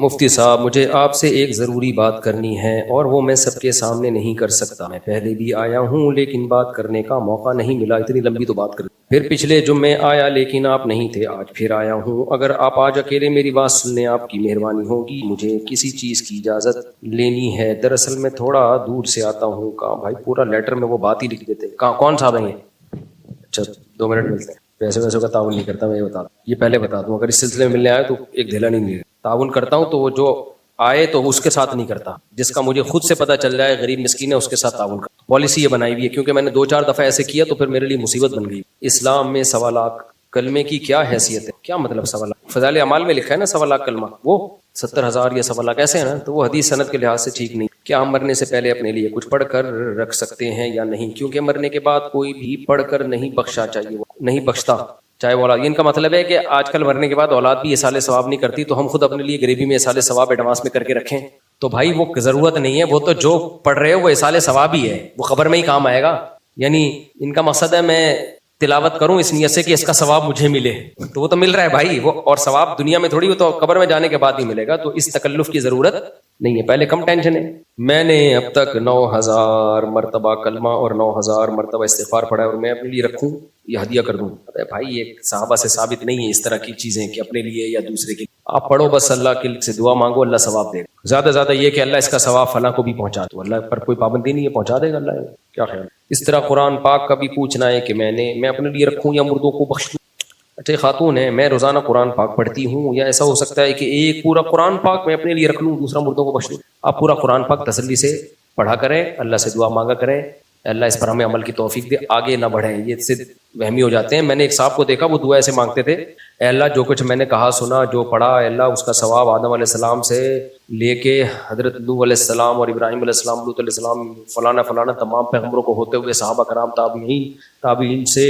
مفتی صاحب، مجھے آپ سے ایک ضروری بات کرنی ہے اور وہ میں سب کے سامنے نہیں کر سکتا۔ میں پہلے بھی آیا ہوں لیکن بات کرنے کا موقع نہیں ملا۔ اتنی لمبی تو بات کر، پھر پچھلے جمعے آیا لیکن آپ نہیں تھے، آج پھر آیا ہوں۔ اگر آپ آج اکیلے میری بات سن لیں آپ کی مہربانی ہوگی۔ مجھے کسی چیز کی اجازت لینی ہے، دراصل میں تھوڑا دور سے آتا ہوں۔ کہاں بھائی، پورا لیٹر میں وہ بات ہی لکھ دیتے۔ کہاں، کون صاحب ہیں یہ؟ اچھا 2 منٹ ملتے ہیں۔ پیسے ویسے کا تعاون نہیں کرتا میں، یہ بتا دوں، یہ پہلے بتا دوں۔ اگر اس سلسلے میں ملنے آئے تو ایک دھیلا نہیں ملے گا۔ تعاون کرتا ہوں تو وہ جو آئے تو اس کے ساتھ نہیں کرتا، جس کا مجھے خود سے پتہ چل جائے غریب مسکین ہے اس کے ساتھ تعاون کرتا۔ پالیسی یہ بنائی ہوئی ہے، کیونکہ میں نے 2-4 دفعہ ایسے کیا تو پھر میرے لیے مصیبت بن گئی۔ اسلام میں 1.25 لاکھ کلمے کی کیا حیثیت ہے؟ کیا مطلب 1.25 لاکھ؟ فضائل اعمال میں لکھا ہے نا 1.25 لاکھ کلمہ، وہ 70,000 یا 1.25 لاکھ ایسے ہیں نا، تو وہ حدیث سند کے لحاظ سے ٹھیک نہیں۔ کیا ہم مرنے سے پہلے اپنے لیے کچھ پڑھ کر رکھ سکتے ہیں یا نہیں؟ کیونکہ مرنے کے بعد کوئی بھی پڑھ کر نہیں بخشا چاہیے، نہیں بخشتا چاہے وہ اولاد۔ ان کا مطلب ہے کہ آج کل مرنے کے بعد اولاد بھی ایصال ثواب نہیں کرتی، تو ہم خود اپنے لیے غریبی میں ایصال ثواب ایڈوانس میں کر کے رکھیں۔ تو بھائی وہ ضرورت نہیں ہے، وہ تو جو پڑھ رہے ہو وہ ایصال ثواب ہی ہے، وہ قبر میں ہی کام آئے گا۔ یعنی ان کا مقصد ہے میں تلاوت کروں اس نیت سے کہ اس کا ثواب مجھے ملے، تو وہ تو مل رہا ہے بھائی، وہ اور ثواب دنیا میں تھوڑی، وہ تو قبر میں جانے کے بعد ہی ملے گا۔ تو اس تکلف کی ضرورت نہیں ہے، پہلے کم ٹینشن ہے۔ میں نے اب تک 9,000 مرتبہ کلمہ اور 9,000 مرتبہ استغفار پڑھا ہے، اور میں اپنے لیے رکھوں یا ہدیہ کر دوں؟ بھائی یہ صحابہ سے ثابت نہیں ہے اس طرح کی چیزیں کہ اپنے لیے یا دوسرے کے لیے۔ آپ پڑھو بس، اللہ کے سے دعا مانگو، اللہ ثواب دے گا۔ زیادہ زیادہ یہ کہ اللہ اس کا ثواب فلاں کو بھی پہنچا دو، اللہ پر کوئی پابندی نہیں ہے، پہنچا دے گا اللہ۔ کیا خیال؟ اس طرح قرآن پاک کا بھی پوچھنا ہے کہ میں اپنے لیے رکھوں یا مردوں کو بخش دوں؟ اچھا خاتون ہے، میں روزانہ قرآن پاک پڑھتی ہوں، یا ایسا ہو سکتا ہے کہ ایک پورا قرآن پاک میں اپنے لیے رکھ لوں، دوسرا مردوں کو بخش دوں؟ آپ پورا قرآن پاک تسلی سے پڑھا کریں، اللہ سے دعا مانگا کریں، اللہ اس پر ہمیں عمل کی توفیق دے، آگے نہ بڑھیں۔ یہ سے وہمی ہو جاتے ہیں۔ میں نے ایک صاحب کو دیکھا، وہ دعا ایسے مانگتے تھے، اے اللہ جو کچھ میں نے کہا سنا جو پڑھا، اے اللہ اس کا ثواب آدم علیہ السلام سے لے کے حضرت نوح علیہ السلام اور ابراہیم علیہ السلام، لوط علیہ السلام، فلانا فلانا تمام پیغمبروں کو ہوتے ہوئے صحابہ کرام، تابعین سے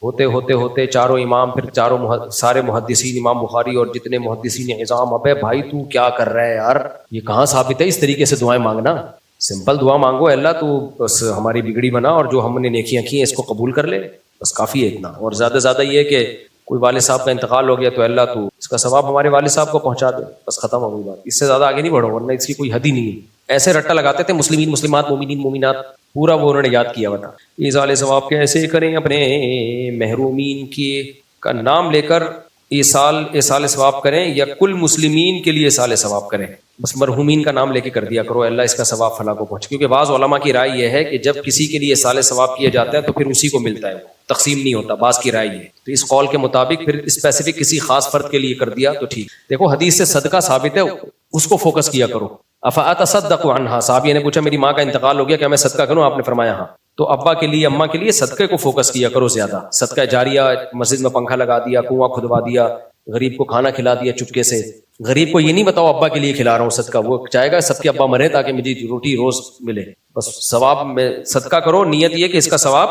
ہوتے چاروں امام، پھر سارے محدثین، امام بخاری اور جتنے محدثین اعظام۔ ابے بھائی تو کیا کر رہا ہے یار؟ یہ کہاں ثابت ہے اس طریقے سے دعائیں مانگنا؟ سمپل دعا مانگو، اللہ تو بس ہماری بگڑی بنا، اور جو ہم نے نیکیاں کی ہیں اس کو قبول کر لے، بس کافی ہے اتنا۔ اور زیادہ زیادہ یہ ہے کہ کوئی والد صاحب کا انتقال ہو گیا تو اللہ تو اس کا ثواب ہمارے والد صاحب کو پہنچا دے، بس ختم ہو گئی بات۔ اس سے زیادہ آگے نہیں بڑھو، ورنہ اس کی کوئی حد ہی نہیں ہے۔ ایسے رٹا لگاتے تھے مسلمین، مسلمات، مومنین، مومنات، پورا وہ انہوں نے یاد کیا ہوا تھا۔ ایصال ثواب کیسے کریں؟ اپنے محرومین کا نام لے کر ایصال ثواب کریں، یا کل مسلمین کے لیے ایصال ثواب کریں؟ بس مرحومین کا نام لے کے کر دیا کرو، اللہ اس کا ثواب فلاں کو پہنچے۔ کیونکہ بعض علماء کی رائے یہ ہے کہ جب کسی کے لیے ایصال ثواب کیا جاتا ہے تو پھر اسی کو ملتا ہے، تقسیم نہیں ہوتا، بعض کی رائے یہ۔ تو اس قول کے مطابق پھر اسپیسیفک کسی خاص فرد کے لیے کر دیا تو ٹھیک۔ دیکھو حدیث سے صدقہ ثابت ہے، اس کو فوکس کیا کرو۔ افاتصدق عنہا، صحابی نے پوچھا میری ماں کا انتقال ہو گیا، کیا میں صدقہ کروں؟ آپ نے فرمایا ہاں۔ تو ابا کے لیے، اماں کے لیے صدقے کو فوکس کیا کرو زیادہ۔ صدقہ جاریہ، مسجد میں پنکھا لگا دیا، کنواں کھدوا دیا، غریب کو کھانا کھلا دیا چپکے سے۔ غریب کو یہ نہیں بتاؤ ابا کے لیے کھلا رہا ہوں صدقہ، وہ چاہے گا سب کے ابا مرے تاکہ مجھے روٹی روز ملے۔ بس ثواب میں صدقہ کرو، نیت یہ کہ اس کا ثواب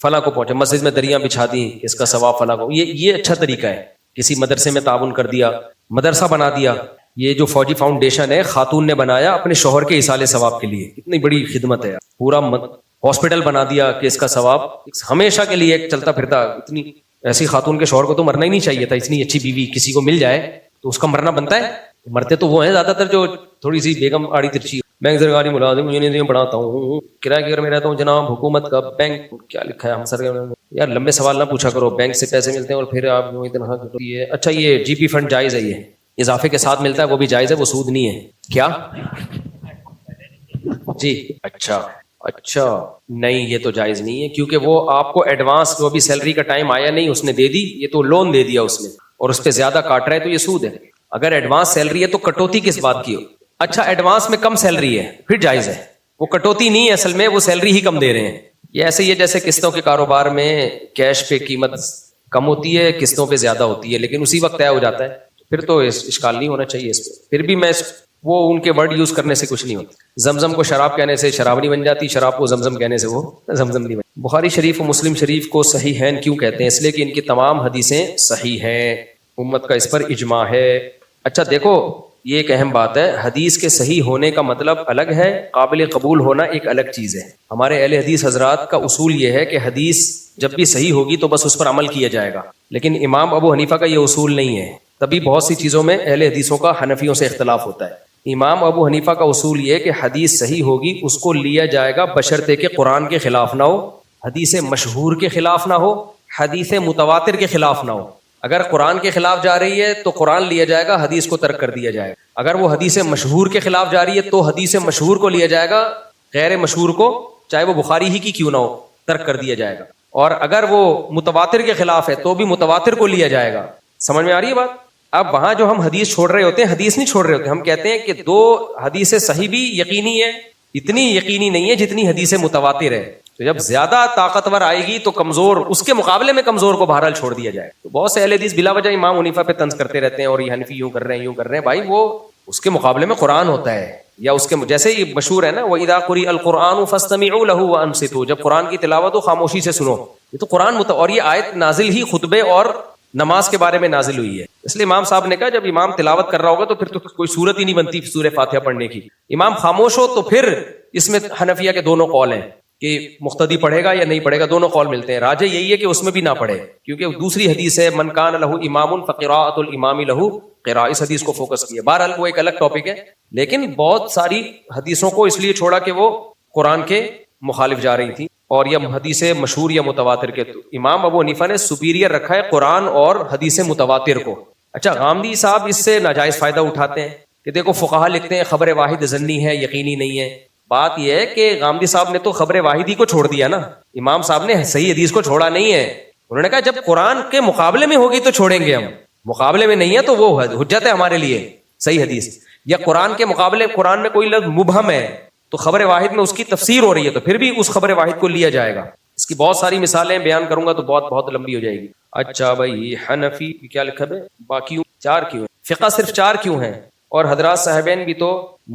فلاں کو پہنچے۔ مسجد میں دریاں بچھا دی، اس کا ثواب فلاں کو۔ یہ اچھا طریقہ ہے۔ کسی مدرسے میں تعاون کر دیا، مدرسہ بنا دیا۔ یہ جو فوجی فاؤنڈیشن ہے خاتون نے بنایا اپنے شوہر کے ایصال ثواب کے لیے، اتنی بڑی خدمت ہے۔ پورا ہاسپٹل بنا دیا کہ اس کا ثواب ہمیشہ کے لیے چلتا پھرتا۔ اتنی ایسی خاتون کے شوہر کو تو مرنا ہی نہیں چاہیے تھا، اتنی اچھی بیوی کسی کو مل جائے تو اس کا مرنا بنتا ہے۔ مرتے تو وہ ہیں زیادہ تر جو تھوڑی سی بیگم آڑی ترچی۔ بینک سرکاری ملازم، یونین پڑھاتا ہوں، کرایہ کے گھر میں رہتا ہوں جناب، حکومت کا بینک کیا لکھا ہے ہم سر؟ یار لمبے سوال نہ پوچھا کرو، بینک سے پیسے ملتے ہیں اور پھر آپ اتنا ہے۔ اچھا یہ جی پی فنڈ جائز ہے، یہ اضافے کے ساتھ ملتا ہے، وہ بھی جائز ہے، وہ سود نہیں ہے کیا؟ جی اچھا نہیں، یہ تو جائز نہیں ہے، کیونکہ وہ آپ کو ایڈوانس جو ابھی سیلری کا ٹائم آیا نہیں اس نے دے دی، یہ تو لون دے دیا اس نے، اور اس پہ زیادہ کاٹ رہا ہے تو یہ سود ہے۔ اگر ایڈوانس سیلری ہے تو کٹوتی کس بات کی ہو؟ اچھا ایڈوانس میں کم سیلری ہے پھر جائز ہے، وہ کٹوتی نہیں ہے، اصل میں وہ سیلری ہی کم دے رہے ہیں۔ یہ ایسے ہی ہے جیسے قسطوں کے کاروبار میں کیش پہ قیمت کم ہوتی ہے، قسطوں پہ زیادہ ہوتی ہے، لیکن اسی وقت طے ہو جاتا ہے، پھر تو اشکال نہیں ہونا چاہیے اس پہ۔ پھر بھی میں وہ ان کے ورڈ یوز کرنے سے کچھ نہیں ہوتا۔ زمزم کو شراب کہنے سے شراب نہیں بن جاتی، شراب کو زمزم کہنے سے وہ زمزم نہیں بن۔ بخاری شریف و مسلم شریف کو صحیحین کیوں کہتے ہیں؟ اس لیے کہ ان کی تمام حدیثیں صحیح ہیں، امت کا اس پر اجماع ہے۔ اچھا دیکھو یہ ایک اہم بات ہے، حدیث کے صحیح ہونے کا مطلب الگ ہے، قابل قبول ہونا ایک الگ چیز ہے۔ ہمارے اہل حدیث حضرات کا اصول یہ ہے کہ حدیث جب بھی صحیح ہوگی تو بس اس پر عمل کیا جائے گا، لیکن امام ابو حنیفہ کا یہ اصول نہیں ہے۔ تبھی بہت سی چیزوں میں اہل حدیثوں کا حنفیوں سے اختلاف ہوتا ہے. امام ابو حنیفہ کا اصول یہ کہ حدیث صحیح ہوگی اس کو لیا جائے گا بشرطے کہ قرآن کے خلاف نہ ہو، حدیث مشہور کے خلاف نہ ہو، حدیث متواتر کے خلاف نہ ہو. اگر قرآن کے خلاف جا رہی ہے تو قرآن لیا جائے گا، حدیث کو ترک کر دیا جائے گا. اگر وہ حدیث مشہور کے خلاف جا رہی ہے تو حدیث مشہور کو لیا جائے گا، غیر مشہور کو چاہے وہ بخاری ہی کی کیوں نہ ہو ترک کر دیا جائے گا. اور اگر وہ متواتر کے خلاف ہے تو بھی متواتر کو لیا جائے گا. سمجھ میں آ رہی ہے بات؟ اب وہاں جو ہم حدیث چھوڑ رہے ہوتے ہیں، حدیث نہیں چھوڑ رہے ہوتے، ہم کہتے ہیں کہ دو حدیث صحیح بھی یقینی ہے، اتنی یقینی نہیں ہے جتنی حدیث متواتر ہے. تو جب زیادہ طاقتور آئے گی تو کمزور، اس کے مقابلے میں کمزور کو بہرحال چھوڑ دیا جائے. تو بہت سے اہل حدیث بلا وجہ امام حنیفہ پہ طنز کرتے رہتے ہیں اور یہ حنفی یوں کر رہے ہیں یوں کر رہے ہیں. بھائی وہ اس کے مقابلے میں قرآن ہوتا ہے، یا اس کے جیسے یہ مشہور ہے نا، وَإِذَا قُرِئَ الْقُرْآنُ فَاسْتَمِعُوا لَهُ وَأَنصِتُوا، جب قرآن کی تلاوت ہو خاموشی سے سنو. یہ تو قرآن اور یہ آیت نازل ہی خطبے اور نماز کے بارے میں نازل ہوئی ہے. اس لیے امام صاحب نے کہا جب امام تلاوت کر رہا ہوگا تو پھر تو کوئی صورت ہی نہیں بنتی سورہ فاتحہ پڑھنے کی. امام خاموش ہو تو پھر اس میں حنفیہ کے دونوں قول ہیں کہ مقتدی پڑھے گا یا نہیں پڑھے گا، دونوں قول ملتے ہیں. راجح یہی ہے کہ اس میں بھی نہ پڑھے، کیونکہ دوسری حدیث ہے من کان لہ امام فقراءۃ الامام لہ قراءۃ، اس حدیث کو فوکس کیا. بہرحال وہ ایک الگ ٹاپک ہے، لیکن بہت ساری حدیثوں کو اس لیے چھوڑا کہ وہ قرآن کے مخالف جا رہی تھی اور یہ حدیث مشہور یا متواتر کے. تو امام ابو حنیفہ نے سپیریئر رکھا ہے قرآن اور حدیث متواتر کو. اچھا، غامدی صاحب اس سے ناجائز فائدہ اٹھاتے ہیں کہ دیکھو فقہا لکھتے ہیں خبر واحد ظنی ہے، یقینی نہیں ہے. بات یہ ہے کہ غامدی صاحب نے تو خبر واحد ہی کو چھوڑ دیا نا، امام صاحب نے صحیح حدیث کو چھوڑا نہیں ہے. انہوں نے کہا جب قرآن کے مقابلے میں ہوگی تو چھوڑیں گے، ہم مقابلے میں نہیں ہے تو وہ حجت ہے ہمارے لیے صحیح حدیث. یا قرآن کے مقابلے قرآن میں کوئی لفظ مبہم ہے تو خبر واحد میں اس کی تفسیر ہو رہی ہے تو پھر بھی اس خبر واحد کو لیا جائے گا. اس کی بہت ساری مثالیں بیان کروں گا تو بہت لمبی ہو جائے گی. اچھا بھائی، حنفی کیا لکھا ہے؟ باقی 4 کیوں ہیں؟ فقہ صرف 4 کیوں ہیں؟ اور حضرات صاحبین بھی تو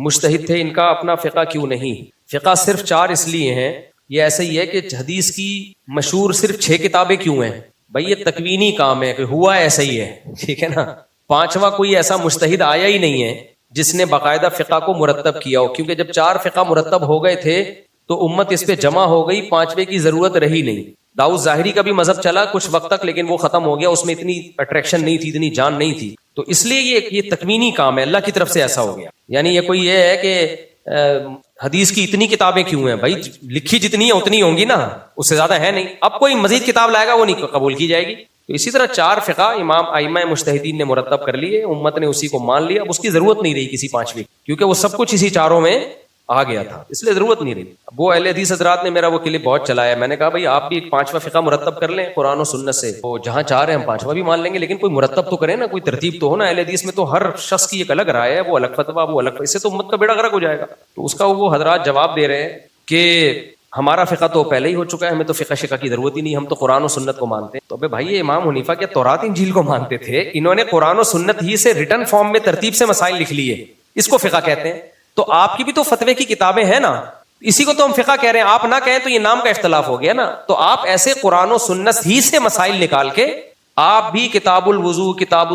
مجتہد تھے، ان کا اپنا فقہ کیوں نہیں؟ فقہ صرف 4 اس لیے ہیں، یہ ایسے ہی ہے کہ حدیث کی مشہور صرف 6 کتابیں کیوں ہیں؟ بھائی یہ تکوینی کام ہے کہ ہوا ایسا ہی ہے، ٹھیک ہے نا. 5واں کوئی ایسا مجتہد آیا ہی نہیں ہے جس نے باقاعدہ فقہ کو مرتب کیا ہو، کیونکہ جب 4 فقہ مرتب ہو گئے تھے تو امت اس پہ جمع ہو گئی، 5ویں کی ضرورت رہی نہیں. داؤد ظاہری کا بھی مذہب چلا کچھ وقت تک، لیکن وہ ختم ہو گیا، اس میں اتنی اٹریکشن نہیں تھی، اتنی جان نہیں تھی. تو اس لیے یہ تکوینی کام ہے، اللہ کی طرف سے ایسا ہو گیا. یعنی یہ کوئی یہ ہے کہ حدیث کی اتنی کتابیں کیوں ہیں؟ بھائی لکھی جتنی ہیں اتنی ہوں گی نا، اس سے زیادہ ہے نہیں. اب کوئی مزید کتاب لائے گا وہ نہیں قبول کی جائے گی. تو اسی طرح 4 فقہ امام ائمہ مجتہدین نے مرتب کر لیے، امت نے اسی کو مان لیا. اب اس کی ضرورت نہیں رہی کسی 5ویں، کیونکہ وہ سب کچھ اسی 4 میں آ گیا تھا، اس لیے ضرورت نہیں رہی. وہ اہل حدیث حضرات نے میرا وہ کلپ بہت چلایا، میں نے کہا بھائی آپ بھی 5واں فقہ مرتب کر لیں قرآن و سنت سے، تو جہاں 4 ہیں ہم 5واں بھی مان لیں گے، لیکن کوئی مرتب تو کریں نا، کوئی ترتیب تو ہو نا. اہل حدیث میں تو ہر شخص کی ایک الگ رائے ہے، وہ الگ فتویٰ، وہ الگ، اس سے تو امت کا بیڑا غرق ہو جائے گا. تو اس کا وہ حضرات جواب دے رہے ہیں کہ ہمارا فقہ تو پہلے ہی ہو چکا ہے، ہمیں تو فقہ شقہ کی ضرورت ہی نہیں، ہم تو قرآن و سنت کو مانتے ہیں. تو بھائی یہ امام حنیفہ کے تورات انجیل کو مانتے تھے، انہوں نے قرآن و سنت ہی سے ریٹن فارم میں ترتیب سے مسائل لکھ لیے، اس کو فقہ کہتے ہیں. تو آپ کی بھی تو فتوے کی کتابیں ہیں نا، اسی کو تو ہم فقہ کہہ رہے ہیں. آپ نہ کہیں تو یہ نام کا اختلاف ہو گیا نا. تو آپ ایسے قرآن و سنت ہی سے مسائل نکال کے آپ بھی کتاب الوضو، کتاب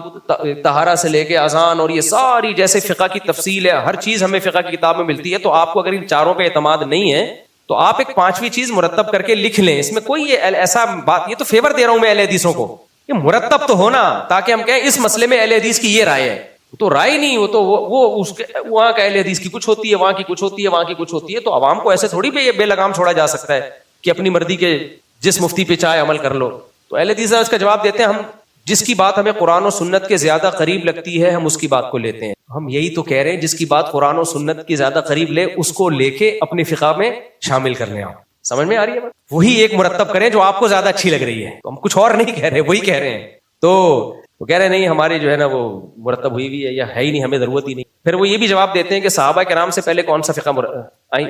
طہارہ سے لے کے اذان اور یہ ساری جیسے فقہ کی تفصیل ہے، ہر چیز ہمیں فقہ کی کتاب میں ملتی ہے. تو آپ کو اگر ان 4 پہ اعتماد نہیں ہے تو آپ ایک 5ویں چیز مرتب کر کے لکھ لیں. اس میں کوئی یہ ایسا بات، یہ تو فیور دے رہا ہوں میں اہل حدیثوں کو، یہ مرتب تو ہونا تاکہ ہم کہیں اس مسئلے میں اہل حدیث کی یہ رائے ہے. تو رائے نہیں، وہ تو وہ اس کے وہاں کا اہل حدیث کی کچھ ہوتی ہے، وہاں کی کچھ ہوتی ہے، وہاں کی کچھ ہوتی ہے. تو عوام کو ایسے تھوڑی بے لگام چھوڑا جا سکتا ہے کہ اپنی مرضی کے جس مفتی پہ چاہے عمل کر لو. تو اہل حدیث اس کا جواب دیتے ہیں، ہم جس کی بات ہمیں قرآن و سنت کے زیادہ قریب لگتی ہے ہم اس کی بات کو لیتے ہیں. ہم یہی تو کہہ رہے ہیں، جس کی بات قرآن و سنت کی زیادہ قریب لے اس کو لے کے اپنی فقہ میں شامل کر لیں. آپ سمجھ میں آ رہی ہے بات؟ وہی ایک مرتب کریں جو آپ کو زیادہ اچھی لگ رہی ہے. تو ہم کچھ اور نہیں کہہ رہے، وہی کہہ رہے ہیں. تو وہ کہہ رہے نہیں ہماری جو ہے نا وہ مرتب ہوئی ہوئی ہے یا ہے ہی نہیں، ہمیں ضرورت ہی نہیں. پھر وہ یہ بھی جواب دیتے ہیں کہ صحابہ کرام سے پہلے کون سا فقہ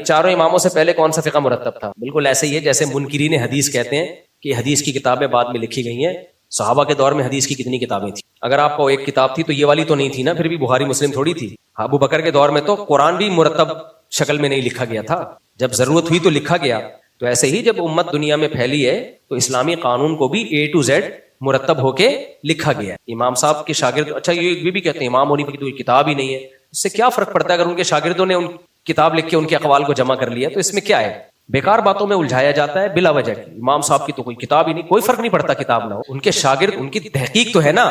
4 اماموں سے پہلے کون سا فقہ مرتب تھا. بالکل ایسے ہی ہے جیسے منکرین حدیث کہتے ہیں کہ حدیث کی کتابیں بعد میں لکھی گئی ہیں. صحابہ کے دور میں حدیث کی کتنی کتابیں تھیں؟ اگر آپ کو ایک کتاب تھی تو یہ والی تو نہیں تھی نا، پھر بھی بخاری مسلم تھوڑی تھی. ابو بکر کے دور میں تو قرآن بھی مرتب شکل میں نہیں لکھا گیا تھا، جب ضرورت ہوئی تو لکھا گیا. تو ایسے ہی جب امت دنیا میں پھیلی ہے تو اسلامی قانون کو بھی A to Z مرتب ہو کے لکھا گیا. امام صاحب کے شاگرد، اچھا یہ بھی کہتے ہیں امام حنیفہ کی تو کتاب ہی نہیں ہے. اس سے کیا فرق پڑتا ہے اگر ان کے شاگردوں نے ان کتاب لکھ کے ان کے اقوال کو جمع کر لیا؟ تو اس میں کیا ہے؟ بیکار باتوں میں الجھایا جاتا ہے بلا وجہ. امام صاحب کی تو کوئی کتاب ہی نہیں، کوئی فرق نہیں پڑتا کتاب نہ ہو، ان کے شاگرد، ان کی تحقیق تو ہے نا.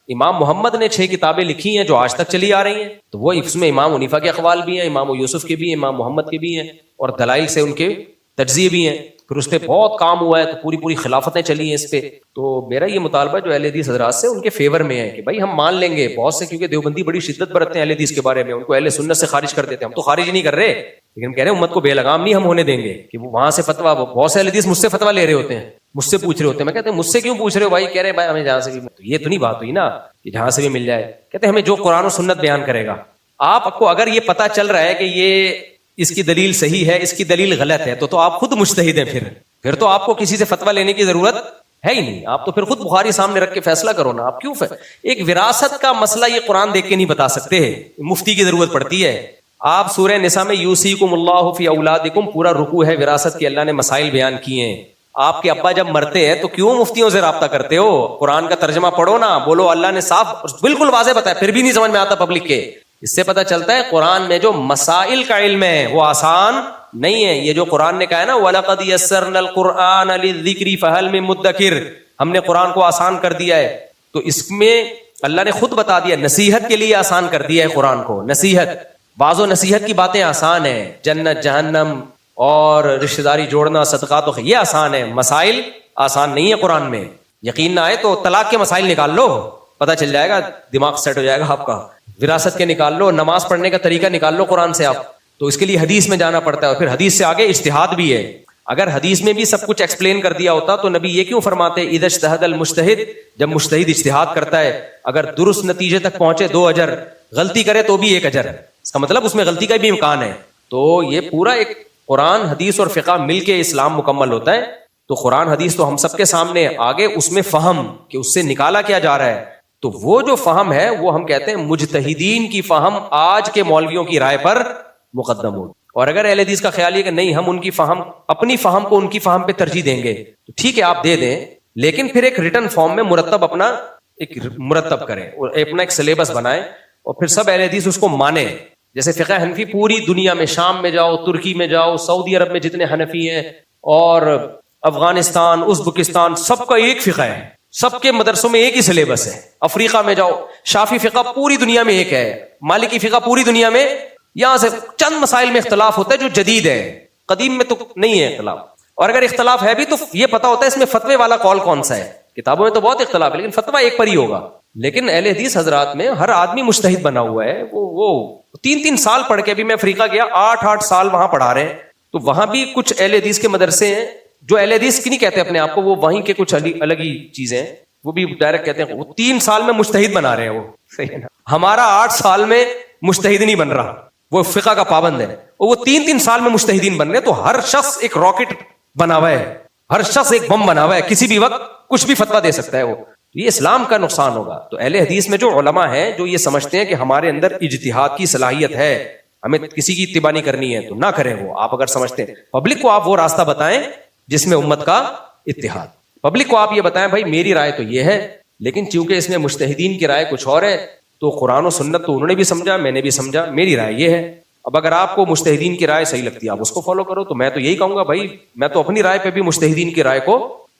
امام محمد نے 6 کتابیں لکھی ہیں جو آج تک چلی آ رہی ہیں، تو وہ اس میں امام حنیفہ کے اقوال بھی ہیں، امام یوسف کے بھی ہیں، امام محمد کے بھی ہیں، اور دلائل سے ان کے تجزیے بھی ہیں. پھر اس پہ بہت کام ہوا ہے، تو پوری خلافتیں چلی ہیں اس پہ. تو میرا یہ مطالبہ جو اہل حدیث حضرات سے ان کے فیور میں ہے کہ بھائی ہم مان لیں گے بہت سے، کیونکہ دیوبندی بڑی شدت برتتے ہیں اہل حدیث کے بارے میں، ان کو اہل سنت سے خارج کر دیتے ہیں. ہم تو خارج نہیں کر رہے، لیکن ہم کہہ رہے ہیں امت کو بے لگام نہیں ہم ہونے دیں گے کہ وہ وہاں سے فتویٰ، بہت سے اہل حدیث مجھ سے فتویٰ لے رہے ہوتے ہیں، مجھ سے پوچھ رہے ہوتے ہیں. میں کہتے ہیں مجھ سے کیوں پوچھ رہے ہو بھائی؟ کہہ رہے ہیں بھائی ہمیں جہاں سے بھی، تو یہ تو نہیں بات ہوئی نا کہ جہاں سے بھی مل جائے. کہتے ہیں ہمیں جو قرآن و سنت بیان کرے گا. آپ کو اگر یہ پتا چل رہا ہے کہ یہ اس کی دلیل صحیح ہے، اس کی دلیل غلط ہے، تو آپ خود مجتہد ہیں. پھر تو آپ کو کسی سے فتویٰ لینے کی ضرورت ہے ہی نہیں. آپ تو پھر خود بخاری سامنے رکھ کے فیصلہ کرو نا. آپ کیوں ایک وراثت کا مسئلہ یہ قرآن دیکھ کے نہیں بتا سکتے، مفتی کی ضرورت پڑتی ہے. آپ سورہ نساء میں یوصیکم اللہ فی اولادکم پورا رکوع ہے وراثت کی، اللہ نے مسائل بیان کیے ہیں. آپ کے ابا جب مرتے ہیں تو کیوں مفتیوں سے رابطہ کرتے ہو؟ قرآن کا ترجمہ پڑھو نا، بولو اللہ نے صاف بالکل واضح بتایا، پھر بھی نہیں سمجھ میں آتا پبلک کے. اس سے پتہ چلتا ہے قرآن میں جو مسائل کا علم ہے وہ آسان نہیں ہے. یہ جو قرآن نے کہا ہے نا وَلَقَدْ يَسَّرْنَا الْقُرْآنَ لِلذِّكْرِ فَهَلْ مِن مُدَّكِرٍ، ہم نے قرآن کو آسان کر دیا ہے. تو اس میں اللہ نے خود بتا دیا، نصیحت کے لیے آسان کر دیا ہے قرآن کو. نصیحت، بعض و نصیحت کی باتیں آسان ہیں، جنت جہنم اور رشتہ داری جوڑنا، صدقات، یہ آسان ہے. مسائل آسان نہیں ہے قرآن میں. یقین نہ آئے تو طلاق کے مسائل نکال لو، پتہ چل جائے گا، دماغ سیٹ ہو جائے گا آپ کا. وراثت کے نکال لو، نماز پڑھنے کا طریقہ نکال لو قرآن سے آپ. تو اس کے لیے حدیث میں جانا پڑتا ہے، اور پھر حدیث سے آگے اجتہاد بھی ہے. اگر حدیث میں بھی سب کچھ ایکسپلین کر دیا ہوتا تو نبی یہ کیوں فرماتے اذا اجتہد المجتہد، جب مجتہد اجتہاد کرتا ہے اگر درست نتیجے تک پہنچے 2 اجر، غلطی کرے تو بھی 1 اجر. اس کا مطلب اس میں غلطی کا بھی امکان ہے. تو یہ پورا ایک قرآن حدیث اور فقہ مل کے اسلام مکمل ہوتا ہے. تو قرآن حدیث تو ہم سب کے سامنے آگے، اس میں فہم کہ اس سے نکالا کیا جا رہا ہے. تو وہ جو فہم ہے وہ ہم کہتے ہیں مجتہدین کی فہم آج کے مولویوں کی رائے پر مقدم ہو. اور اگر اہل حدیث کا خیال یہ کہ نہیں ہم ان کی فہم، اپنی فہم کو ان کی فہم پہ ترجیح دیں گے، تو ٹھیک ہے آپ دے دیں، لیکن پھر ایک ریٹن فارم میں مرتب اپنا ایک مرتب کریں اور اپنا ایک سلیبس بنائیں، اور پھر سب اہل حدیث اس کو مانیں. جیسے فقہ حنفی پوری دنیا میں، شام میں جاؤ، ترکی میں جاؤ، سعودی عرب میں جتنے حنفی ہیں، اور افغانستان، ازبکستان، سب کا ایک فقہ ہے، سب کے مدرسوں میں ایک ہی سلیبس ہے. افریقہ میں جاؤ، شافعی فقہ پوری دنیا میں ایک ہے، مالکی فقہ پوری دنیا میں. یہاں سے چند مسائل میں اختلاف ہوتا ہے جو جدید ہے، قدیم میں تو نہیں ہے اختلاف. اور اگر اختلاف ہے بھی تو یہ پتا ہوتا ہے اس میں فتوے والا قول کون سا ہے. کتابوں میں تو بہت اختلاف ہے لیکن فتویٰ ایک پر ہی ہوگا. لیکن اہل حدیث حضرات میں ہر آدمی مجتہد بنا ہوا ہے. وہ 3 سال پڑھ کے بھی، میں افریقہ گیا 8 سال وہاں پڑھا رہے ہیں، تو وہاں بھی کچھ اہل حدیث کے مدرسے ہیں جو اہل حدیث کی نہیں کہتے اپنے آپ کو، وہ وہیں کے کچھ الگ ہی چیزیں ہیں، وہ بھی ڈائریکٹ کہتے ہیں وہ 3 سال میں مجتہد بنا رہے ہیں. وہ صحیح ہے نا، ہمارا 8 سال میں مجتہد نہیں بن رہا، وہ فقہ کا پابند ہے، اور وہ 3 سال میں مجتہدین بن رہے ہیں. تو ہر شخص ایک راکٹ بنا ہوا ہے، ہر شخص ایک بم بنا ہوا ہے، کسی بھی وقت کچھ بھی فتویٰ دے سکتا ہے. وہ یہ اسلام کا نقصان ہوگا. تو اہل حدیث میں جو علماء ہیں جو یہ سمجھتے ہیں کہ ہمارے اندر اجتہاد کی صلاحیت ہے، ہمیں کسی کی اتباع نہیں کرنی ہے، تو نہ کریں. وہ آپ اگر سمجھتے ہیں، پبلک کو آپ وہ راستہ بتائیں جس میں امت کا اتحاد. پبلک کو آپ یہ بتائیں بھائی میری رائے تو یہ ہے، لیکن چونکہ اس میں مجتہدین کی رائے کچھ اور ہے، تو قرآن و سنت تو انہوں نے بھی سمجھا، میں نے بھی سمجھا، میری رائے یہ ہے. اب اگر آپ کو مجتہدین کی رائے صحیح لگتی ہے آپ اس کو فالو کرو. تو میں تو یہی کہوں گا بھائی میں تو اپنی رائے پہ بھی مجتہدین کی رائے کو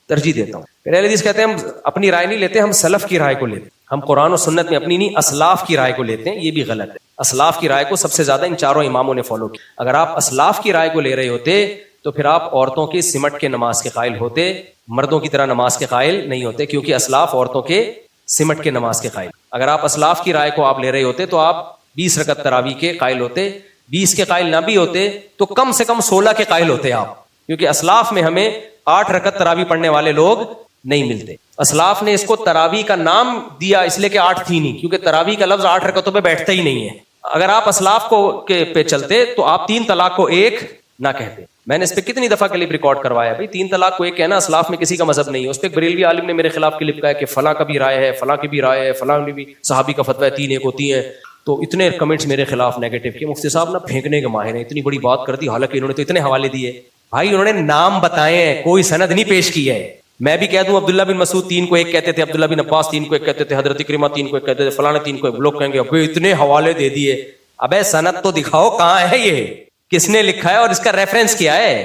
ترجیح دیتا ہوں. پھر اہل حدیث کہتے ہیں ہم اپنی رائے نہیں لیتے، ہم سلف کی رائے کو لیتے ہیں. ہم قرآن و سنت میں اپنی نہیں، اسلاف کی رائے کو لیتے ہیں. یہ بھی غلط ہے. اسلاف کی رائے کو سب سے زیادہ ان 4 اماموں نے فالو کیا. اگر آپ اسلاف کی رائے کو لے رہے ہوتے تو پھر آپ عورتوں کی سمٹ کے نماز کے قائل ہوتے، مردوں کی طرح نماز کے قائل نہیں ہوتے، کیونکہ اسلاف عورتوں کے سمٹ کے نماز کے قائل. اگر آپ اسلاف کی رائے کو آپ لے رہے ہوتے تو آپ 20 رکعت تراویح کے قائل ہوتے. 20 کے قائل نہ بھی ہوتے تو کم سے کم 16 کے قائل ہوتے آپ، کیونکہ اسلاف میں ہمیں 8 رکعت تراویح پڑھنے والے لوگ نہیں ملتے. اسلاف نے اس کو تراویح کا نام دیا اس لیے کہ 8 تھی نہیں، کیونکہ تراویح کا لفظ 8 رکعتوں پہ بیٹھتا ہی نہیں ہے. اگر آپ اسلاف کو پہ چلتے تو آپ 3 طلاق کو 1 نہ کہتے. میں نے اس پہ کتنی دفعہ کلپ ریکارڈ کروایا بھائی 3 طلاق کو 1 کہنا اسلاف میں کسی کا مذہب نہیں ہے. اس پہ ایک بریلوی عالم نے میرے خلاف کلپ کہا کہ فلاں کا بھی رائے ہے، فلاں کی بھی رائے ہے، فلاں نے بھی صحابی کا فتویٰ ہے 3 1 ہوتی ہیں. تو اتنے کمنٹس میرے خلاف نیگیٹو کیے. مفتی صاحب نا پھینکنے کے ماہر ہیں، اتنی بڑی بات کر دی، حالانکہ انہوں نے تو اتنے حوالے دیے. بھائی انہوں نے نام بتائے ہیں، کوئی سند نہیں پیش کی ہے. میں بھی کہہ دوں عبداللہ بن مسعود 3 کو 1 کہتے تھے، عبداللہ بن عباس 3 کو 1 کہتے تھے، حضرت اکرمہ 3 کو 1 کہتے تھے، فلاں 3 کو 1. لوگ کہیں گے ابے اتنے حوالے دے دیے. ابے سند تو دکھاؤ کہاں ہے، یہ کس نے لکھا ہے اور اس کا ریفرنس کیا ہے.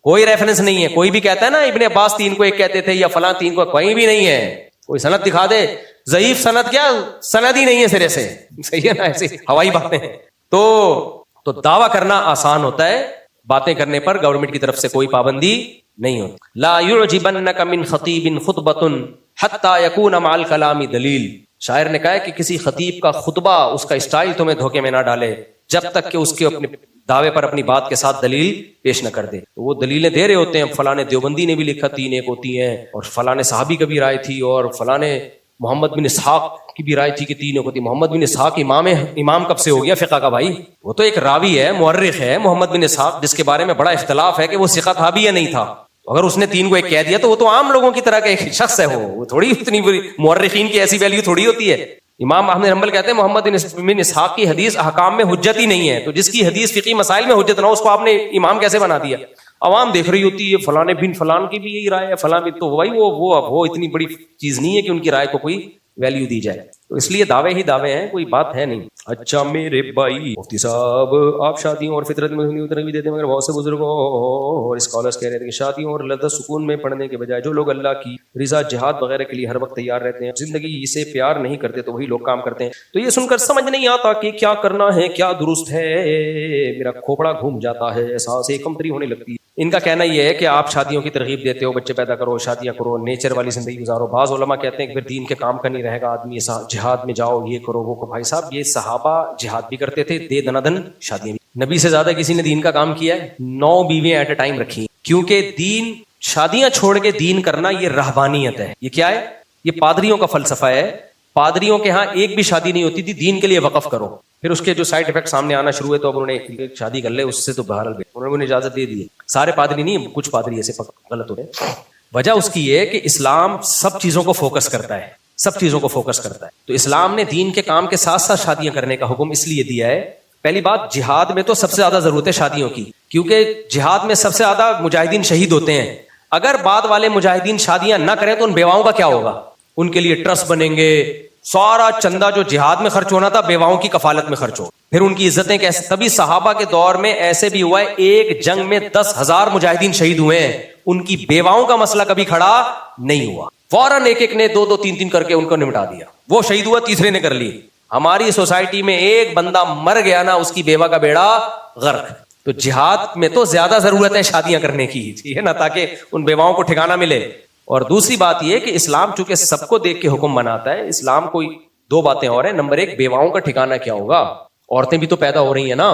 کوئی ریفرنس نہیں ہے. کوئی بھی کہتا ہے نا ابن عباس 3 کو 1 کہتے تھے یا فلاں 3 کو، کوئی بھی نہیں ہے. کوئی سند دکھا دے, ضعیف سند کیا, سند ہی نہیں ہے سرے سے, صحیح ہے نا, ایسی ہوائی باتیں ہیں. تو دعویٰ کرنا آسان ہوتا ہے, باتیں کرنے پر گورنمنٹ کی طرف سے کوئی پابندی نہیں ہوتی. لا يعجبنك من خطیب خطبۃ حتی یکون مع الکلام دلیل. شاعر نے کہا ہے کہ کسی خطیب کا خطبہ, اس کا اسٹائل تمہیں دھوکے میں نہ ڈالے جب تک کہ اس کے اپنے دعوے پر اپنی بات کے ساتھ دلیل پیش نہ کر دے. وہ دلیلیں دے رہے ہوتے ہیں, فلاں دیوبندی نے بھی لکھا 3 ایک ہوتی ہیں, اور فلاں صحابی کا بھی رائے تھی, اور فلاں محمد بن اسحاق کی بھی رائے تھی کہ 3 ایک ہوتی. محمد بن اسحاق امام کب سے ہو گیا فقہ کا بھائی؟ وہ تو ایک راوی ہے, مورخ ہے محمد بن اسحاق, جس کے بارے میں بڑا اختلاف ہے کہ وہ ثقہ تھا بھی یا نہیں تھا. اگر اس نے 3 کو ایک کہہ دیا تو وہ تو عام لوگوں کی طرح کا ایک شخص ہے, وہ تھوڑی اتنی بری, مورخین کی ایسی ویلیو تھوڑی ہوتی ہے. امام احمد حنبل کہتے ہیں محمد بن اسحاق کی حدیث احکام میں حجت ہی نہیں ہے, تو جس کی حدیث فقہی مسائل میں حجت نہ ہو اس کو آپ نے امام کیسے بنا دیا؟ عوام دیکھ رہی ہوتی ہے فلاں بن فلان کی بھی یہی رائے ہے, فلاں بھی, تو بھائی وہ اتنی بڑی چیز نہیں ہے کہ ان کی رائے کو کوئی ویلیو دی جائے. تو اس لیے دعوے ہی دعوے ہیں, کوئی بات ہے نہیں. اچھا میرے بھائی مفتی صاحب, آپ شادیوں اور فطرت میں بھی دیتے ہیں, مگر بہت سے بزرگوں اور اسکالرس کہہ رہے تھے کہ شادیوں اور لذت سکون میں پڑھنے کے بجائے جو لوگ اللہ کی رضا جہاد وغیرہ کے لیے ہر وقت تیار رہتے ہیں, زندگی سے پیار نہیں کرتے, تو وہی لوگ کام کرتے ہیں. تو یہ سن کر سمجھ نہیں آتا کہ کیا کرنا ہے, کیا درست ہے, میرا کھوپڑا گھوم جاتا ہے, احساس کمتری ہونے لگتی ہے. ان کا کہنا یہ ہے کہ آپ شادیوں کی ترغیب دیتے ہو, بچے پیدا کرو, شادیاں کرو, نیچر والی زندگی گزارو. بعض علماء کہتے ہیں کہ پھر دین کے کام کا نہیں رہے گا, آدمی جہاد میں جاؤ, یہ کرو وہ. بھائی صاحب یہ صحابہ جہاد بھی کرتے تھے, دے دنادن شادیاں بھی. نبی سے زیادہ کسی نے دین کا کام کیا ہے؟ 9 بیویاں ایٹ اے ٹائم رکھی, کیونکہ دین, شادیاں چھوڑ کے دین کرنا یہ رہبانیت ہے. یہ کیا ہے؟ یہ پادریوں کا فلسفہ ہے. پادریوں کے ہاں ایک بھی شادی نہیں ہوتی تھی, دین کے لیے وقف کرو. پھر اس کے جو سائڈ افیکٹ سامنے آنا شروع ہوئے تو اب انہوں نے ایک شادی کر لے, اس سے تو بہرحال انہوں نے اجازت دے دی. سارے پادری نہیں, کچھ پادری ایسے غلط ہو رہے. وجہ اس کی یہ کہ اسلام سب چیزوں کو فوکس کرتا ہے, سب چیزوں کو فوکس کرتا ہے. تو اسلام نے دین کے کام کے ساتھ ساتھ شادیاں کرنے کا حکم اس لیے دیا ہے. پہلی بات, جہاد میں تو سب سے زیادہ ضرورت ہے شادیوں کی, کیونکہ جہاد میں سب سے زیادہ مجاہدین شہید ہوتے ہیں. اگر بعد والے مجاہدین شادیاں نہ کریں تو ان بیواؤں کا کیا ہوگا؟ ان کے لیے ٹرسٹ بنیں گے, سارا چندہ جو جہاد میں خرچ ہونا تھا بیواؤں کی کفالت میں خرچ ہو, پھر ان کی عزتیں کیسے. تبھی صحابہ کے دور میں ایسے بھی ہوا ہے, ایک جنگ میں 10,000 مجاہدین شہید ہوئے ہیں, ان کی بیواؤں کا مسئلہ کبھی کھڑا نہیں ہوا. فوراً ایک نے 2 3 کر کے ان کو نمٹا دیا. وہ شہید ہوا, تیسرے نے کر لی. ہماری سوسائٹی میں ایک بندہ مر گیا نا, اس کی بیوہ کا بیڑا غرق. تو جہاد میں تو زیادہ ضرورت ہے شادیاں کرنے کی, ٹھیک ہے نا, تاکہ ان بیواؤں کو ٹھکانہ ملے. اور دوسری بات یہ کہ اسلام چونکہ سب کو دیکھ کے حکم بناتا ہے, اسلام کوئی 2 باتیں اور ہیں. نمبر 1, بیواؤں کا ٹھکانہ کیا ہوگا, عورتیں بھی تو پیدا ہو رہی ہیں نا.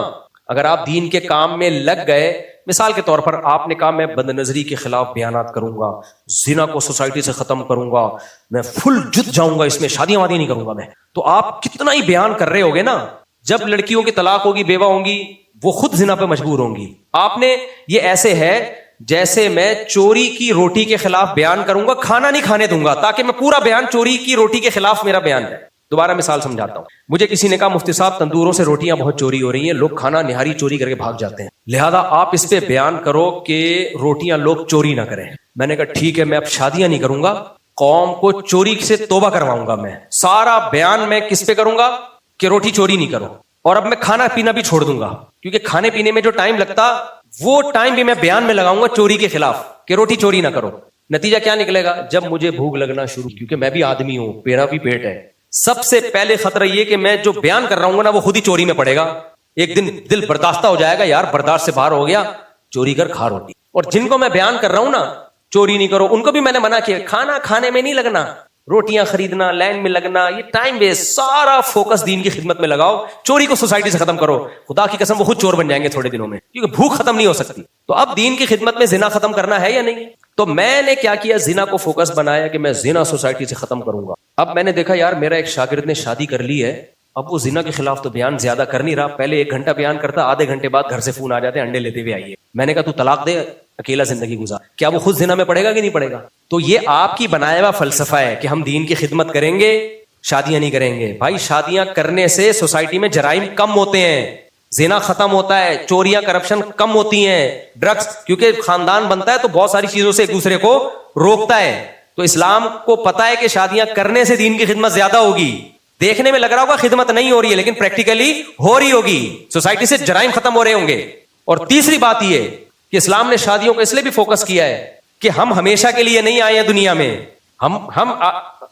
اگر آپ دین کے کام میں لگ گئے, مثال کے طور پر آپ نے کہا میں بد نظری کے خلاف بیانات کروں گا, زنا کو سوسائٹی سے ختم کروں گا, میں فل جت جاؤں گا, اس میں شادیاں وادی نہیں کروں گا میں, تو آپ کتنا ہی بیان کر رہے ہوگے نا. جب لڑکیوں کی طلاق ہوگی, بیوہ ہوں گی, وہ خود زنا پہ مجبور ہوں گی. آپ نے, یہ ایسے ہے جیسے میں چوری کی روٹی کے خلاف بیان کروں گا, کھانا نہیں کھانے دوں گا, تاکہ میں پورا بیان چوری کی روٹی کے خلاف میرا بیان ہے. دوبارہ مثال سمجھاتا ہوں. مجھے کسی نے کہا مفتی صاحب تندوروں سے روٹیاں بہت چوری ہو رہی ہیں, لوگ کھانا نہاری چوری کر کے بھاگ جاتے ہیں, لہذا آپ اس پہ بیان کرو کہ روٹیاں لوگ چوری نہ کریں. میں نے کہا ٹھیک ہے, میں اب شادیاں نہیں کروں گا, قوم کو چوری سے توبہ کرواؤں گا. میں سارا بیان میں کس پہ کروں گا کہ روٹی چوری نہیں کرو, اور اب میں کھانا پینا بھی چھوڑ دوں گا, کیونکہ کھانے پینے میں جو ٹائم لگتا وہ ٹائم بھی میں بیان میں لگاؤں گا چوری کے خلاف کہ روٹی چوری نہ کرو. نتیجہ کیا نکلے گا؟ جب مجھے بھوک لگنا شروع, کیونکہ میں بھی آدمی ہوں, میرا بھی پیٹ ہے, سب سے پہلے خطرہ یہ کہ میں جو بیان کر رہا ہوں نا وہ خود ہی چوری میں پڑے گا. ایک دن دل برداشتہ ہو جائے گا, یار برداشت سے باہر ہو گیا, چوری کر کھا روٹی. اور جن کو میں بیان کر رہا ہوں نا چوری نہیں کرو, ان کو بھی میں نے منع کیا, کھانا کھانے میں نہیں لگنا, روٹیاں خریدنا, لائن میں لگنا, یہ ٹائم ویسٹ, سارا فوکس دین کی خدمت میں لگاؤ, چوری کو سوسائٹی سے ختم کرو. خدا کی قسم وہ خود چور بن جائیں گے تھوڑے دنوں میں, کیونکہ بھوک ختم نہیں ہو سکتی. تو اب دین کی خدمت میں زنا ختم کرنا ہے یا نہیں؟ تو میں نے کیا کیا, زنا کو فوکس بنایا کہ میں زنا سوسائٹی سے ختم کروں گا. اب میں نے دیکھا یار میرا ایک شاگرد نے شادی کر لی ہے, اب وہ زنا کے خلاف تو بیان زیادہ کر نہیں رہا, پہلے 1 گھنٹہ بیان کرتا, آدھے گھنٹے بعد گھر سے فون آ جاتے انڈے لیتے ہوئے آئیے. میں نے کہا تو طلاق دے, اکیلا زندگی گزار. کیا وہ خود زنا میں پڑے گا کہ نہیں پڑے گا؟ تو یہ آپ کی بنایا ہوا فلسفہ ہے کہ ہم دین کی خدمت کریں گے, شادیاں نہیں کریں گے. بھائی شادیاں کرنے سے سوسائٹی میں جرائم کم ہوتے ہیں, زنا ختم ہوتا ہے, چوریاں کرپشن کم ہوتی ہیں, ڈرگس, کیونکہ خاندان بنتا ہے تو بہت ساری چیزوں سے ایک دوسرے کو روکتا ہے. تو اسلام کو پتا ہے کہ شادیاں کرنے سے دین کی خدمت زیادہ ہوگی. دیکھنے میں لگ رہا ہوگا خدمت نہیں ہو رہی ہے, لیکن پریکٹیکلی ہو رہی ہوگی, سوسائٹی سے جرائم ختم ہو رہے ہوں گے. اور تیسری بات یہ کہ اسلام نے شادیوں کو اس لیے بھی فوکس کیا ہے کہ ہم ہمیشہ کے لیے نہیں آئے ہیں دنیا میں, ہم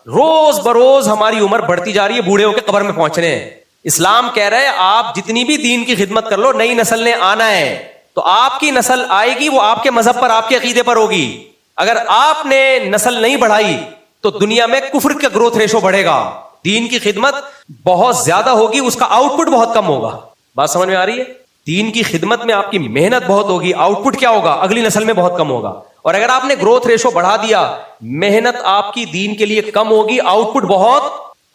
روز بروز ہماری عمر بڑھتی جا رہی ہے, بوڑھے ہو کے قبر میں پہنچنے ہیں. اسلام کہہ رہے ہیں آپ جتنی بھی دین کی خدمت کر لو, نئی نسل نے آنا ہے تو آپ کی نسل آئے گی, وہ آپ کے مذہب پر, آپ کے عقیدے پر ہوگی. اگر آپ نے نسل نہیں بڑھائی تو دنیا میں کفر کا گروتھ ریشو بڑھے گا. دین کی خدمت بہت زیادہ ہوگی, اس کا آؤٹ پٹ بہت کم ہوگا. بات سمجھ میں آ رہی ہے؟ دین کی خدمت میں آپ کی محنت بہت ہوگی, آؤٹ پٹ کیا ہوگا, اگلی نسل میں بہت کم ہوگا. اور اگر آپ نے گروتھ ریشو بڑھا دیا, محنت آپ کی دین کے لیے کم ہوگی, آؤٹ پٹ بہت.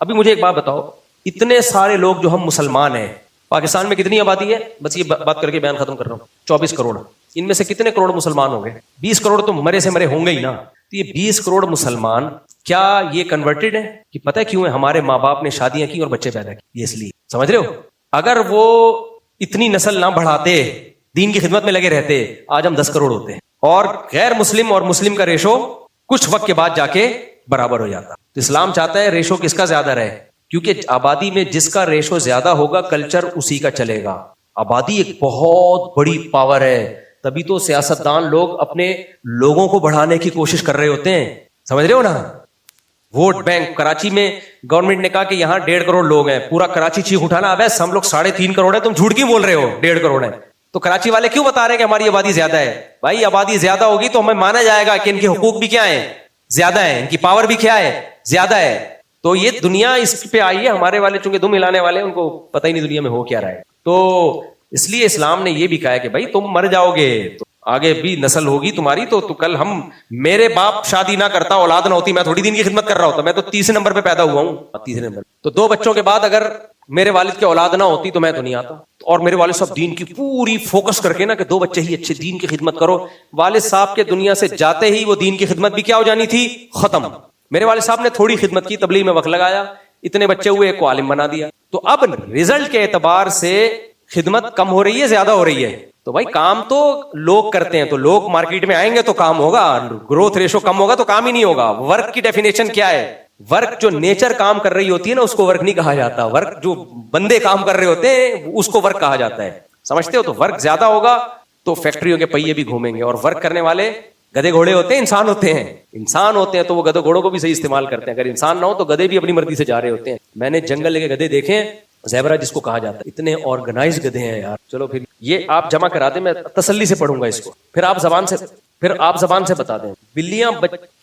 ابھی مجھے ایک بات بتاؤ, اتنے سارے لوگ جو ہم مسلمان ہیں, پاکستان میں کتنی آبادی ہے؟ بس یہ بات کر کے بیان ختم کر رہا ہوں. 24 کروڑ. ان میں سے کتنے کروڑ مسلمان ہوں گے؟ 20 کروڑ تو مرے سے مرے ہوں گے ہی نا. تو یہ 20 کروڑ مسلمان کیا یہ کنورٹڈ ہے؟ کہ پتہ ہے کیوں ہے؟ ہمارے ماں باپ نے شادیاں کی اور بچے پیدا کیے, یہ اس لیے. سمجھ رہے ہو؟ اگر وہ اتنی نسل نہ بڑھاتے, دین کی خدمت میں لگے رہتے, آج ہم 10 کروڑ ہوتے ہیں. اور غیر مسلم اور مسلم کا ریشو کچھ وقت کے بعد جا کے برابر ہو جاتا. تو اسلام چاہتا ہے ریشو کس کا زیادہ رہے, کیونکہ آبادی میں جس کا ریشو زیادہ ہوگا کلچر اسی کا چلے گا. آبادی ایک بہت بڑی پاور ہے, تبھی تو سیاستدان لوگ اپنے لوگوں کو بڑھانے کی کوشش کر رہے ہوتے ہیں. سمجھ رہے ہو نا؟ ووٹ بینک کراچی میں گورنمنٹ نے کہا کہ یہاں 1.5 کروڑ لوگ ہیں, پورا کراچی چیخ اٹھانا, اب ہم لوگ 3.5 کروڑ ہیں, تم جھوٹ کیوں بول رہے ہو 1.5 کروڑ ہے؟ تو کراچی والے کیوں بتا رہے ہیں کہ ہماری آبادی زیادہ ہے؟ بھائی آبادی زیادہ ہوگی تو ہمیں مانا جائے گا کہ ان کے حقوق بھی کیا ہیں, زیادہ ہیں, ان کی پاور بھی کیا ہے, زیادہ ہے. تو یہ دنیا اس پہ آئی ہے. ہمارے والے چونکہ دم ہلانے والے, ان کو پتہ ہی نہیں دنیا میں ہو کیا رہا ہے. تو اس لیے اسلام نے یہ بھی کہا ہے کہ بھائی تم مر جاؤ گے تو آگے بھی نسل ہوگی تمہاری, تو کل ہم, میرے باپ شادی نہ کرتا, اولاد نہ ہوتی, میں تھوڑی دین کی خدمت کر رہا ہوتا. میں تو 30 نمبر پہ پیدا ہوا ہوں, 30 نمبر. تو 2 بچوں کے بعد اگر میرے والد کی اولاد نہ ہوتی تو میں تو نہیں آتا. اور میرے والد صاحب دین کی پوری فوکس کر کے نا کہ 2 بچے ہی اچھے دین کی خدمت کرو. والد صاحب کے دنیا سے جاتے ہی وہ دین کی خدمت بھی کیا ہو جانی تھی, ختم. میرے والد صاحب نے تھوڑی خدمت کی, تبلیغ میں وقت لگایا, اتنے بچے ہوئے, ایک کو عالم بنا دیا. تو اب رزلٹ کے اعتبار سے خدمت کم ہو رہی ہے, زیادہ ہو رہی ہے؟ تو بھائی کام تو لوگ کرتے ہیں, تو لوگ مارکیٹ میں آئیں گے تو کام ہوگا. گروتھ ریشو کم ہوگا تو کام ہی نہیں ہوگا. ورک کی ڈیفینیشن کیا ہے؟ ورک جو نیچر کام کر رہی ہوتی ہے نا, اس کو ورک نہیں کہا جاتا. ورک جو بندے کام کر رہے ہوتے ہیں اس کو ورک کہا جاتا ہے. سمجھتے ہو؟ تو ورک زیادہ ہوگا تو فیکٹریوں کے پہیے بھی گھومیں گے, اور ورک کرنے والے گدے گھوڑے ہوتے ہیں, انسان ہوتے ہیں. انسان ہوتے ہیں تو وہ گدے گھوڑوں کو بھی صحیح استعمال کرتے ہیں. اگر انسان نہ ہو تو گدے بھی اپنی مرضی سے جا رہے ہوتے ہیں. میں نے جنگل کے گدے دیکھے ہیں, زیبرا جس کو کہا جاتا ہے, اتنے آرگنائز گدھے ہیں یار. چلو پھر یہ آپ جمع کرا دیں, میں تسلی سے پڑھوں گا اس کو, پھر آپ زبان سے بتا دیں. بلیاں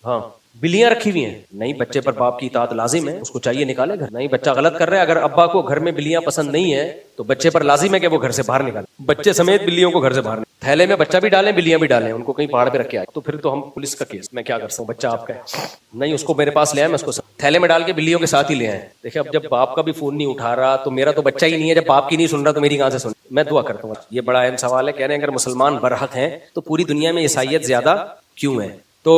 ہاں بلیاں رکھی ہوئی ہیں, نہیں بچے پر باپ کی اطاعت لازم ہے, اس کو چاہیے نکالے گھر. نہیں بچہ غلط کر رہا ہے, اگر ابا کو گھر میں بلیاں پسند نہیں ہے تو بچے پر لازم ہے کہ وہ گھر سے باہر نکالے, بچے سمیت بلیوں کو گھر سے باہر نکالے. تھیلے میں بچہ بھی ڈالیں, بلیاں بھی ڈالیں, ان کو کہیں پہاڑ پہ رکھ کے آئے تو پھر تو ہم پولیس کا کیس, میں کیا کر سکتا ہوں, بچہ آپ کا ہے. نہیں اس کو میرے پاس لے آئے, میں اس کو تھیلے میں ڈال کے بلیوں کے ساتھ ہی لے آئے. دیکھیں اب جب باپ کا بھی فون نہیں اٹھا رہا تو میرا تو بچہ ہی نہیں ہے, جب باپ کی نہیں سن رہا تو میری کہاں سے سن. میں دعا کرتا ہوں. یہ بڑا اہم سوال ہے. کہہ رہے ہیں اگر مسلمان برحق ہیں تو پوری دنیا میں عیسائیت زیادہ کیوں ہے؟ تو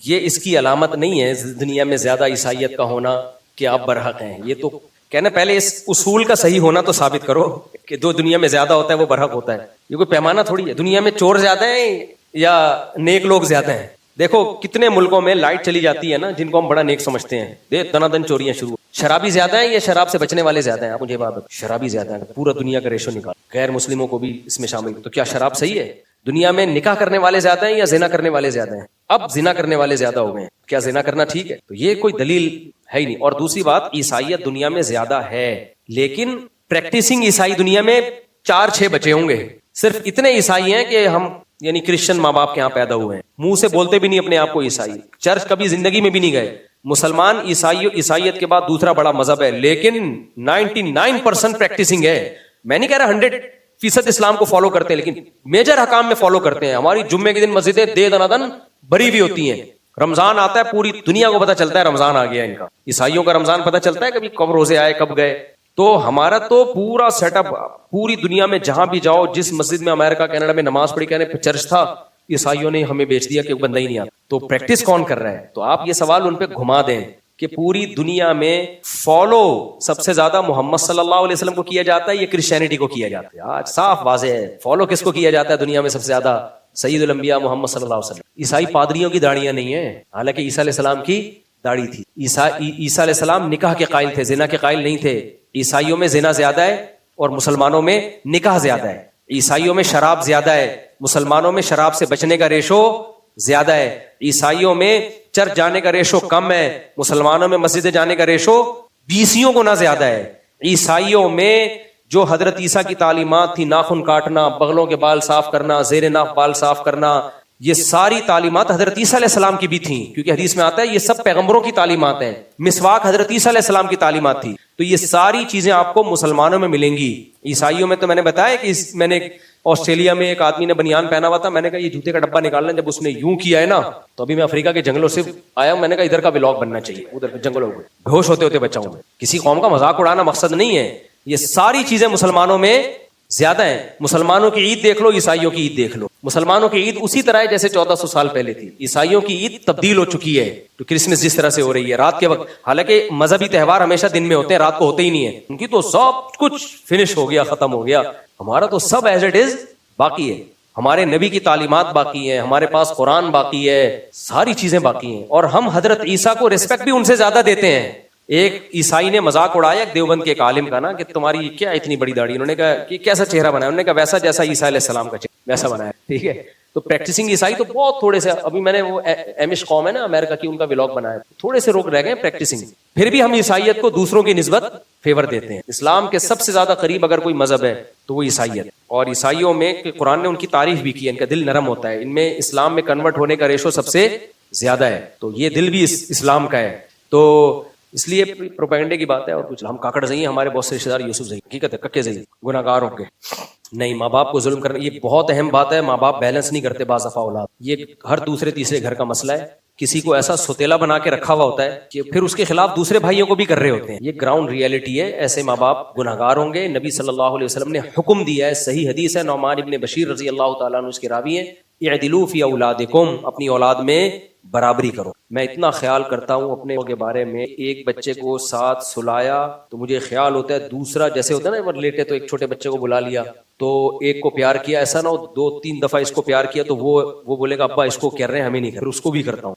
یہ اس کی علامت نہیں ہے دنیا میں زیادہ عیسائیت کا ہونا کہ آپ برحق ہیں. یہ تو کہنا پہلے اس اصول کا صحیح ہونا تو ثابت کرو کہ جو دنیا میں زیادہ ہوتا ہے وہ برحق ہوتا ہے. یہ کوئی پیمانہ تھوڑی ہے. دنیا میں چور زیادہ ہیں یا نیک لوگ زیادہ ہیں؟ دیکھو کتنے ملکوں میں لائٹ چلی جاتی ہے نا, جن کو ہم بڑا نیک سمجھتے ہیں, دنا دن چوریاں شروع. شرابی زیادہ ہیں یا شراب سے بچنے والے زیادہ ہیں؟ آپ مجھے بات بتائیں. شرابی زیادہ ہیں. پورا دنیا کا ریشو نکال, غیر مسلموں کو بھی اس میں شامل. تو کیا شراب صحیح ہے؟ دنیا میں نکاح کرنے والے زیادہ ہیں یا زنا کرنے والے زیادہ ہیں؟ اب زنا کرنے والے زیادہ ہو گئے ہیں. کیا زنا کرنا ٹھیک ہے؟ تو یہ کوئی دلیل ہے ہی نہیں. اور دوسری بات, عیسائیت دنیا میں زیادہ ہے لیکن پریکٹسنگ عیسائی دنیا میں 4-6 بچے ہوں گے. صرف اتنے عیسائی ہیں کہ ہم یعنی کرسچن ماں باپ کے یہاں پیدا ہوئے ہیں, منہ سے بولتے بھی نہیں اپنے آپ کو عیسائی, چرچ کبھی زندگی میں بھی نہیں گئے. مسلمان عیسائیت کے بعد دوسرا بڑا مذہب ہے لیکن 99% پریکٹسنگ ہے. میں نہیں کہہ رہا 100% اسلام کو فالو کرتے ہیں, لیکن میجر حکام میں فالو کرتے ہیں. ہماری جمعے کے دن مسجدیں دن بری بھی ہوتی ہیں. رمضان آتا ہے پوری دنیا کو پتہ چلتا ہے رمضان آ گیا ان کا. عیسائیوں کا رمضان پتہ چلتا ہے کبھی کب روزے آئے کب گئے. تو ہمارا تو پورا سیٹ اپ پوری دنیا میں جہاں بھی جاؤ, جس مسجد میں امریکہ کینیڈا میں نماز پڑھی کہنے پہ چرچ تھا, عیسائیوں نے ہمیں بیچ دیا کہ بندہ ہی نہیں آتا. تو پریکٹس کون کر رہا ہے؟ تو آپ یہ سوال ان پہ گھما دیں کہ پوری دنیا میں فالو سب سے زیادہ محمد صلی اللہ علیہ وسلم کو کیا جاتا ہے یا کرسچینٹی کو کیا جاتا ہے؟ آج صاف واضح ہے. فالو کس کو کیا جاتا ہے دنیا میں سب سے زیادہ؟ سید الانبیاء محمد صلی اللہ علیہ وسلم. عیسائی پادریوں کی داڑیاں نہیں ہیں, حالانکہ عیسیٰ علیہ السلام کی داڑھی تھی. عیسیٰ علیہ السلام نکاح کے قائل تھے, زنا کے قائل نہیں تھے. عیسائیوں میں زنا زیادہ ہے اور مسلمانوں میں نکاح زیادہ ہے. عیسائیوں میں شراب زیادہ ہے, مسلمانوں میں شراب سے بچنے کا ریشو زیادہ ہے. عیسائیوں میں چرچ جانے کا ریشو کم ہے, مسلمانوں میں مسجد جانے کا ریشو 20 گنا زیادہ ہے. عیسائیوں میں جو حضرت عیسیٰ کی تعلیمات تھی, ناخن کاٹنا, بغلوں کے بال صاف کرنا, زیر ناف بال صاف کرنا, یہ ساری تعلیمات حضرت عیسیٰ علیہ السلام کی بھی تھیں, کیونکہ حدیث میں آتا ہے یہ سب پیغمبروں کی تعلیمات ہیں. مسواک حضرت عیسیٰ علیہ السلام کی تعلیمات تھی. تو یہ ساری چیزیں آپ کو مسلمانوں میں ملیں گی. عیسائیوں میں تو میں نے بتایا کہ میں نے آسٹریلیا میں ایک آدمی نے بنیان پہنا ہوا تھا, میں نے کہا یہ جوتے کا ڈبہ نکالنا, جب اس نے یوں کیا ہے نا, تو ابھی میں افریقہ کے جنگلوں سے آیا ہوں, میں نے کہا ادھر کا ولاگ بننا چاہیے, ادھر جنگلوں میں بے ہوش ہوتے ہوتے بچا ہوں. کسی قوم کا مذاق اڑانا مقصد نہیں ہے. یہ ساری چیزیں مسلمانوں میں زیادہ ہیں. مسلمانوں کی عید دیکھ لو, عیسائیوں کی عید دیکھ لو. مسلمانوں کی عید اسی طرح ہے جیسے 1400 سال پہلے تھی. عیسائیوں کی عید تبدیل ہو چکی ہے, تو کرسمس جس طرح سے ہو رہی ہے رات کے وقت, حالانکہ مذہبی تہوار ہمیشہ دن میں ہوتے ہیں, رات کو ہوتے ہی نہیں ہیں. ان کی تو سب کچھ فنش ہو گیا, ختم ہو گیا. ہمارا تو سب ایز اٹ از باقی ہے. ہمارے نبی کی تعلیمات باقی ہیں, ہمارے پاس قرآن باقی ہے, ساری چیزیں باقی ہیں. اور ہم حضرت عیسیٰ کو ریسپیکٹ بھی ان سے زیادہ دیتے ہیں. ایک عیسائی نے مذاق اڑایا دیوبند کے ایک عالم کا نا, کہ تمہاری کیا اتنی بڑی داڑھی. انہوں نے کہا کہ کیسا چہرہ بنایا, انہوں نے کہا ویسا جیسا عیسیٰ علیہ السلام کا چہرہ ویسا بنایا. ٹھیک ہے, تو پریکٹسنگ عیسائی تو بہت تھوڑے سے, ابھی میں نے وہ ایمش قوم ہے نا امریکہ کی, ان کا ولاگ بنایا, تھوڑے سے لوگ رہ گئے پریکٹسنگ. پھر بھی ہم عیسائیت کو دوسروں کی نسبت فیور دیتے ہیں. اسلام کے سب سے زیادہ قریب اگر کوئی مذہب ہے تو وہ عیسائیت. اور عیسائیوں میں قرآن نے ان کی تعریف بھی کی ہے, ان کا دل نرم ہوتا ہے, ان میں اسلام میں کنورٹ ہونے کا ریشو سب سے زیادہ ہے. تو یہ دل بھی اسلام کا ہے. تو اس لیے پروپیگنڈے کی بات ہے. اور کچھ ہم کاکڑ زئی, ہمارے بہت سے رشتے دار یوسف زئی, حقیقت ہے ککے زئی, گناہ گار ہو کے. نہیں, ماں باپ کو ظلم کرنا یہ بہت اہم بات ہے. ماں باپ بیلنس نہیں کرتے بعض دفعہ اولاد, یہ ہر دوسرے تیسرے گھر کا مسئلہ ہے. کسی کو ایسا ستیلا بنا کے رکھا ہوا ہوتا ہے کہ پھر اس کے خلاف دوسرے بھائیوں کو بھی کر رہے ہوتے ہیں. یہ گراؤنڈ ریئلٹی ہے. ایسے ماں باپ گناہ گار ہوں گے. نبی صلی اللہ علیہ وسلم نے حکم دیا ہے, صحیح حدیث ہے, نعمان ابن بشیر رضی اللہ تعالیٰ عنہ اس کے راوی ہیں, اعدلوا فی اولادکم, اپنی اولاد میں برابری کرو. میں اتنا خیال کرتا ہوں اپنے کے بارے میں, ایک بچے کو ساتھ سلایا تو مجھے خیال ہوتا ہے دوسرا, جیسے ہوتا ہے نا لیٹے تو ایک چھوٹے بچے کو بلا لیا تو ایک کو پیار کیا, ایسا نہ ہو 2-3 دفعہ اس کو پیار کیا تو وہ بولے گا ابا اس کو کر رہے ہیں ہمیں نہیں کر, اس کو بھی کرتا ہوں.